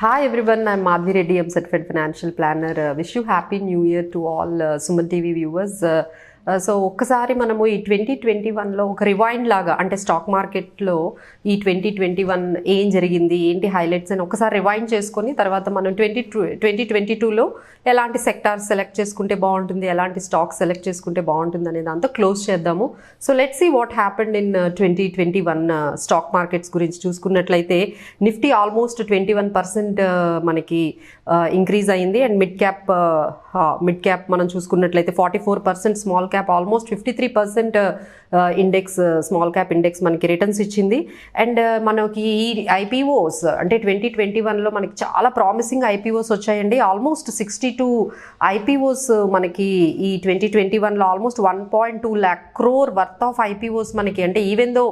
Hi everyone, I'm Madhavi Reddy. I'm certified financial planner. Wish you happy new year to all SumanTV viewers. So ఒక్కసారి మనము ఈ 2021లో ఒక rewind లాగా అంటే stock మార్కెట్లో ఈ 2021 ఏం జరిగింది ఏంటి హైలైట్స్ అని ఒకసారి రివైండ్ చేసుకొని తర్వాత మనం 2022లో ఎలాంటి సెక్టార్స్ సెలెక్ట్ చేసుకుంటే బాగుంటుంది, ఎలాంటి స్టాక్ సెలెక్ట్ చేసుకుంటే బాగుంటుంది అనే దాంతో క్లోజ్ చేద్దాము. So let's see what happened in 2021 stock markets గురించి చూసుకున్నట్లయితే నిఫ్టీ ఆల్మోస్ట్ 21% మనకి ఇంక్రీజ్ అయింది. అండ్ మిడ్ క్యాప్ మనం చూసుకున్నట్లయితే 44%, small cap almost 53% index, small cap index మనకి రిటర్న్స్ ఇచ్చింది. అండ్ మనకి ఈ ఐపీఓస్ అంటే 2021లో మనకి చాలా ప్రామిసింగ్ ఐపీఓస్ వచ్చాయండి. ఆల్మోస్ట్ 62 ఐపీఓస్ మనకి ఈ 2021లో almost 1.2 lakh crore worth of IPOs మనకి, అంటే ఈవెన్ దో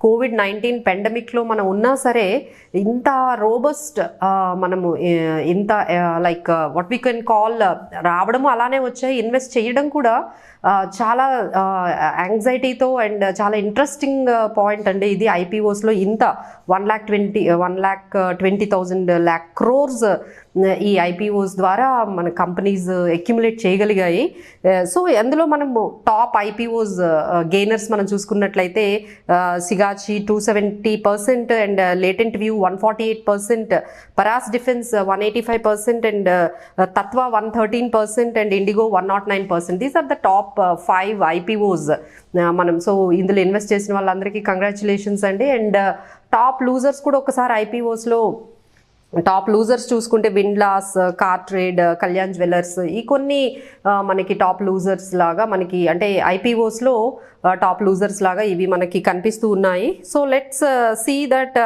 COVID-19 పెండమిక్లో మనం ఉన్నా సరే ఇంత రోబస్ట్ మనము ఇంత like what we can call రావడము అలానే వచ్చాయి. ఇన్వెస్ట్ చేయడం కూడా చాలా యాంగ్జైటీతో అండ్ చాలా ఇంట్రెస్టింగ్ పాయింట్ అండి ఇది. ఐపీఓస్లో ఇంత 1,20,000 lakh crores ఈ ఐపీఓస్ ద్వారా మన కంపెనీస్ అక్యుములేట్ చేయగలిగాయి. సో అందులో మనము టాప్ ఐపీఓస్ గెయినర్స్ మనం చూసుకున్నట్లయితే Sigachi 270% and Latent View 148%, Paras Defence 185% and Tatva 113% and Indigo 109%. These are the top 5 IPOs మనం. సో ఇందులో ఇన్వెస్ట్ చేసిన వాళ్ళందరికీ కంగ్రాచులేషన్స్ అండి. అండ్ టాప్ లూజర్స్ కూడా ఒకసారి ఐపీఓస్లో టాప్ లూజర్స్ చూసుకుంటే విండ్లాస్, కార్ ట్రేడ్, కళ్యాణ్ జ్యువెలర్స్ ఈ కొన్ని మనకి టాప్ లూజర్స్ లాగా మనకి అంటే ఐపీఓస్లో టాప్ లూజర్స్ లాగా ఇవి మనకి కనిపిస్తూ ఉన్నాయి. సో లెట్స్ సీ దట్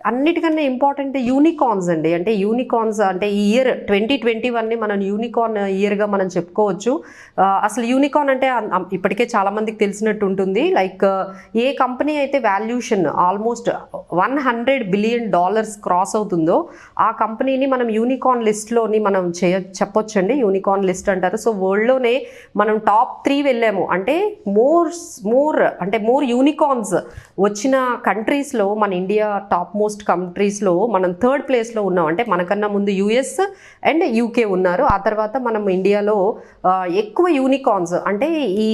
అన్నిటికన్నా ఇంపార్టెంట్ యూనికార్న్స్ అండి. అంటే యూనికార్న్స్ అంటే ఈ ఇయర్ 2021ని మనం యూనికార్న్ ఇయర్గా మనం చెప్పుకోవచ్చు. అసలు యూనికార్న్ అంటే ఇప్పటికే చాలామందికి తెలిసినట్టు ఉంటుంది. లైక్ ఏ కంపెనీ అయితే వాల్యూషన్ ఆల్మోస్ట్ $100 billion క్రాస్ అవుతుందో ఆ కంపెనీని మనం యూనికార్న్ లిస్ట్లోని మనం చెప్పొచ్చండి. యూనికార్న్ లిస్ట్ అంటారు. సో వరల్డ్లోనే మనం టాప్ 3 వెళ్ళాము. అంటే మోర్ యూనికార్న్స్ వచ్చిన కంట్రీస్లో మన ఇండియా టాప్ మోస్ట్ కంట్రీస్లో మనం 3rd ప్లేస్లో ఉన్నాం. అంటే మనకన్నా ముందు యుఎస్ అండ్ యూకే ఉన్నారు. ఆ తర్వాత మనం ఇండియాలో ఎక్కువ యూనికార్న్స్ అంటే ఈ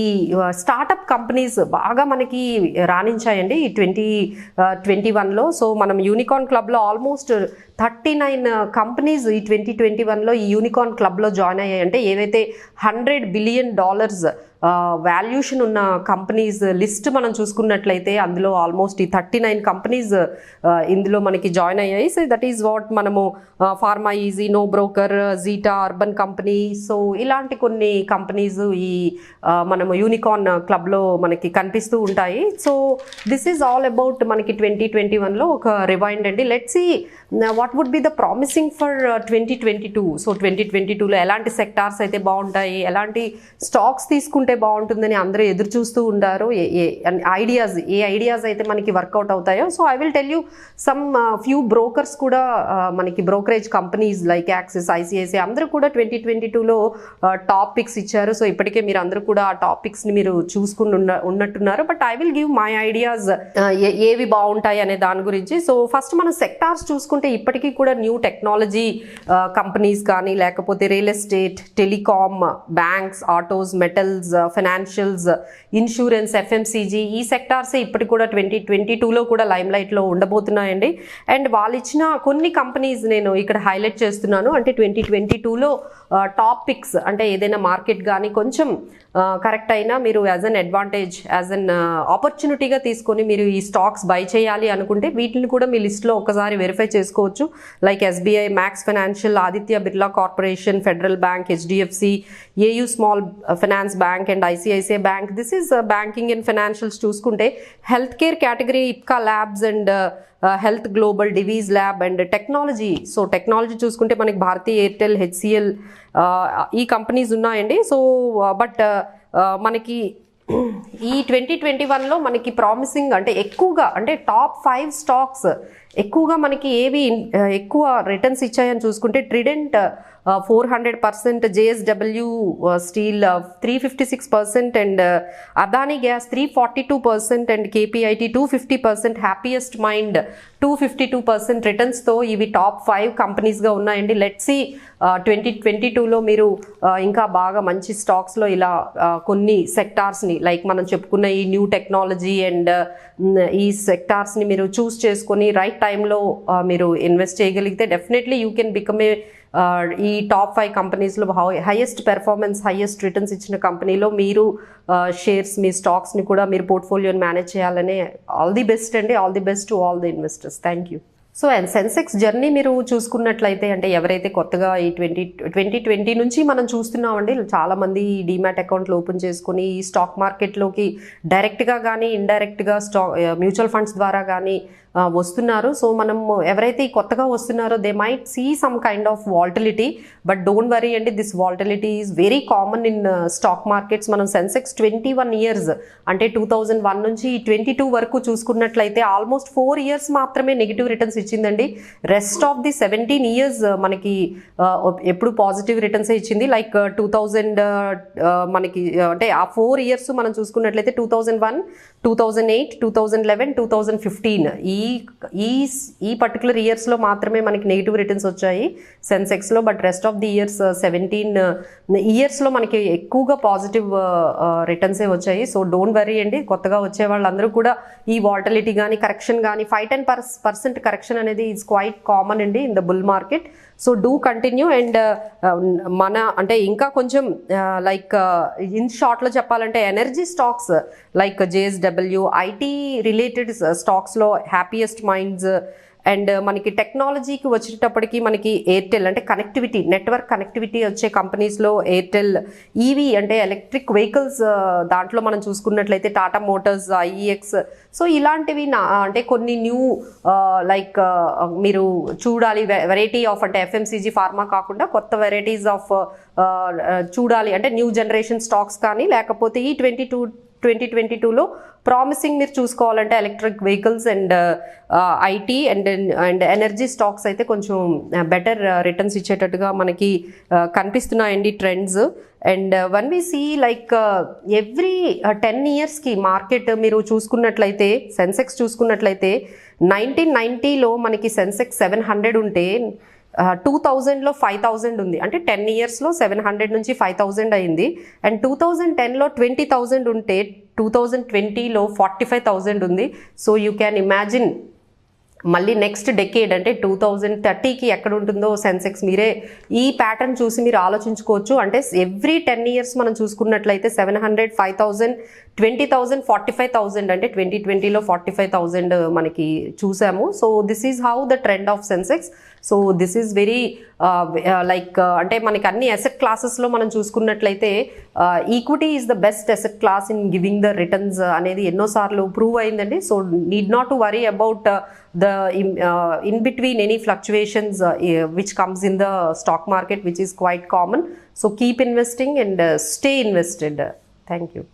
స్టార్టప్ కంపెనీస్ బాగా మనకి రాణించాయండి ఈ 2021లో. సో మనం యూనికార్న్ క్లబ్లో ఆల్మోస్ట్ 39 కంపెనీస్ ఈ 2021లో ఈ యూనికార్న్ క్లబ్లో జాయిన్ అయ్యాయి. అంటే ఏవైతే $100 billion వాల్యూషన్ ఉన్న కంపెనీస్ లిస్ట్ మనం చూసుకున్నట్లయితే అందులో ఆల్మోస్ట్ ఈ 39 కంపెనీస్ ఇందులో మనకి జాయిన్ అయ్యాయి. సో దట్ ఈజ్ వాట్ మనము PharmEasy, NoBroker, Zeta, Urban Company, so ఇలాంటి కొన్ని కంపెనీస్ ఈ మనము యూనికార్న్ క్లబ్లో మనకి కనిపిస్తూ ఉంటాయి. So this is all about మనకి 2021లో ఒక రివైండ్ అండి. Let's see what would be the promising for 2022. So 2022లో ఎలాంటి సెక్టార్స్ అయితే బాగుంటాయి, ఎలాంటి స్టాక్స్ తీసుకుంటే బాగుంటుందని అందరూ ఎదురు చూస్తూ ఉంటారు. ఏ ఐడియాస్ అయితే మనకి వర్కౌట్ అవుతాయో. So I will tell you some few brokers కూడా మనకి brokerage companies like axis, ICICI అందరూ కూడా 2022లో టాప్ పిక్స్ ఇచ్చారు. సో ఇప్పటికే మీరు అందరూ కూడా ఆ టాపిక్స్ని మీరు చూసుకుని ఉన్నట్టున్నారు. But I will give my ideas ఏవి బాగుంటాయి అనే దాని గురించి. సో ఫస్ట్ మనం సెక్టార్స్ చూసుకుంటే ఇప్పటికీ కూడా న్యూ టెక్నాలజీ కంపెనీస్ కానీ లేకపోతే real estate, telecom, banks, autos, metals, financials, insurance, FMCG ఈ సెక్టార్సే ఇప్పటికి కూడా 2022లో కూడా లైమ్ లైట్లో ఉండబోతున్నాయండి. అండ్ వాళ్ళు ఇచ్చిన కొన్ని కంపెనీస్ నేను ఇక్కడ హైలైట్ చేస్తున్నాను. అంటే 2022లో టాప్ పిక్స్ అంటే ఏదైనా మార్కెట్ కానీ కొంచెం కరెక్ట్ అయినా మీరు as an advantage, as an ఆపర్చునిటీగా తీసుకొని మీరు ఈ స్టాక్స్ బై చేయాలి అనుకుంటే వీటిని కూడా మీ లిస్ట్లో ఒకసారి వెరిఫై చేసుకోవచ్చు. Like SBI, max financial, Aditya Birla corporation, federal bank, HDFC, AU small finance bank and ICICI bank. This is banking and financials చూసుకుంటే health care category Ipca labs and health global, Divi's lab and technology. So technology చూసుకుంటే మనకి Bharti Airtel, HCL ఈ companies ఉన్నాయండి. So but మనకి ఈ 2021లో మనకి promising అంటే ఎక్కువగా అంటే టాప్ 5 స్టాక్స్ ఎక్కువగా మనకి ఏవి ఎక్కువ రిటర్న్స్ ఇచ్చాయని చూసుకుంటే trident 400%, JSW steel 356% and Adani gas 342% and KPIT 250%, happiest mind 252% రిటర్న్స్తో ఇవి టాప్ 5 కంపెనీస్గా ఉన్నాయండి. లెట్స్ సీ 2022లో మీరు ఇంకా బాగా మంచి స్టాక్స్లో ఇలా కొన్ని సెక్టార్స్ని లైక్ మనం చెప్పుకున్న ఈ న్యూ టెక్నాలజీ అండ్ ఈ సెక్టార్స్ని మీరు చూస్ చేసుకొని రైట్ టైంలో మీరు ఇన్వెస్ట్ చేయగలిగితే definitely you can become a ఈ టాప్ 5 కంపెనీస్లో హైయెస్ట్ పెర్ఫార్మెన్స్ హైయెస్ట్ రిటర్న్స్ ఇచ్చిన కంపెనీలో మీరు షేర్స్ మీ స్టాక్స్ని కూడా మీరు పోర్ట్ఫోలియోని మేనేజ్ చేయాలనే ఆల్ ది బెస్ట్ అండి. All the best to all the investors. Thank you. So and Sensex journey మీరు చూసుకున్నట్లయితే అంటే ఎవరైతే కొత్తగా ఈ 2020 నుంచి మనం చూస్తున్నామండి, చాలామంది డీమ్యాట్ అకౌంట్లు ఓపెన్ చేసుకుని ఈ స్టాక్ మార్కెట్లోకి డైరెక్ట్గా కానీ ఇండైరెక్ట్గా మ్యూచువల్ ఫండ్స్ ద్వారా కానీ వస్తున్నారు. సో మనం ఎవరైతే కొత్తగా వస్తున్నారో they might see some kind of volatility, but don't worry అండి, this volatility is very common in stock markets. మనం సెన్సెక్స్ 21 ఇయర్స్ అంటే 2001 నుంచి 22 వరకు చూసుకున్నట్లయితే ఆల్మోస్ట్ 4 ఇయర్స్ మాత్రమే నెగిటివ్ రిటర్న్స్ ఇచ్చిందండి. రెస్ట్ ఆఫ్ ది 17 ఇయర్స్ మనకి ఎప్పుడు పాజిటివ్ రిటర్న్స్ ఇచ్చింది. లైక్ 2000 మనకి అంటే ఆ 4 ఇయర్స్ మనం చూసుకున్నట్లయితే 2001, 2008, 2011, 2015 ఈ పర్టికులర్ ఇయర్స్లో మాత్రమే మనకి నెగిటివ్ రిటర్న్స్ వచ్చాయి సెన్సెక్స్లో. But rest of the years 17 ఇయర్స్లో మనకి ఎక్కువగా పాజిటివ్ రిటర్న్సే వచ్చాయి. సో డోంట్ వరీ అండి, కొత్తగా వచ్చే వాళ్ళందరూ కూడా ఈ వాల్టిలిటీ కానీ కరెక్షన్ కానీ 5-10% కరెక్షన్ అనేది ఈజ్ క్వైట్ కామన్ అండి in the bull market. So do continue and మన అంటే ఇంకా కొంచెం లైక్ ఇన్ షార్ట్లో చెప్పాలంటే energy stocks like JSW, IT related స్టాక్స్లో హ్యాపీయెస్ట్ మైండ్స్ అండ్ మనకి టెక్నాలజీకి వచ్చేటప్పటికి మనకి ఎయిర్టెల్ అంటే కనెక్టివిటీ నెట్వర్క్ కనెక్టివిటీ వచ్చే కంపెనీస్లో ఎయిర్టెల్, ఈవీ అంటే ఎలక్ట్రిక్ వెహికల్స్ దాంట్లో మనం చూసుకున్నట్లయితే టాటా మోటార్స్, IEX. సో ఇలాంటివి అంటే కొన్ని న్యూ లైక్ మీరు చూడాలి వెరైటీ ఆఫ్ అంటే FMCG ఫార్మా కాకుండా కొత్త వెరైటీస్ ఆఫ్ చూడాలి అంటే న్యూ జనరేషన్ స్టాక్స్ కానీ లేకపోతే ఈ 2022లో ప్రామిసింగ్ మీరు చూసుకోవాలంటే electric vehicles and IT and energy stocks అయితే కొంచెం బెటర్ రిటర్న్స్ ఇచ్చేటట్టుగా మనకి కనిపిస్తున్నాయండి trends. And one we see like every 10 ఇయర్స్కి మార్కెట్ మీరు చూసుకున్నట్లయితే సెన్సెక్స్ చూసుకున్నట్లయితే 1990లో మనకి సెన్సెక్స్ 700 ఉంటే 2000లో 5000 ఉంది. అంటే 10 ఇయర్స్లో 700 నుంచి 5000 అయింది. అండ్ 2010లో 20,000 ఉంటే 2020లో 45,000 ఉంది. సో యూ క్యాన్ ఇమాజిన్ మళ్ళీ నెక్స్ట్ డెకేడ్ అంటే 2030కి ఎక్కడ ఉంటుందో సెన్సెక్స్ మీరే ఈ ప్యాటర్న్ చూసి మీరు ఆలోచించుకోవచ్చు. అంటే ఎవ్రీ 10 ఇయర్స్ మనం చూసుకున్నట్లయితే 700, 5,000, 20,000, 45,000 అంటే 2020లో 45,000 మనకి చూసాము. So this is how the trend of Sensex. So this is very like అంటే మనకి అన్ని అసెట్ క్లాసెస్లో మనం చూసుకున్నట్లయితే equity is the best asset class in giving the returns అనేది ఎన్నోసార్లు ప్రూవ్ అయిందండి. So need not to worry about the in between any fluctuations which comes in the stock market, which is quite common. So keep investing and stay invested. Thank you.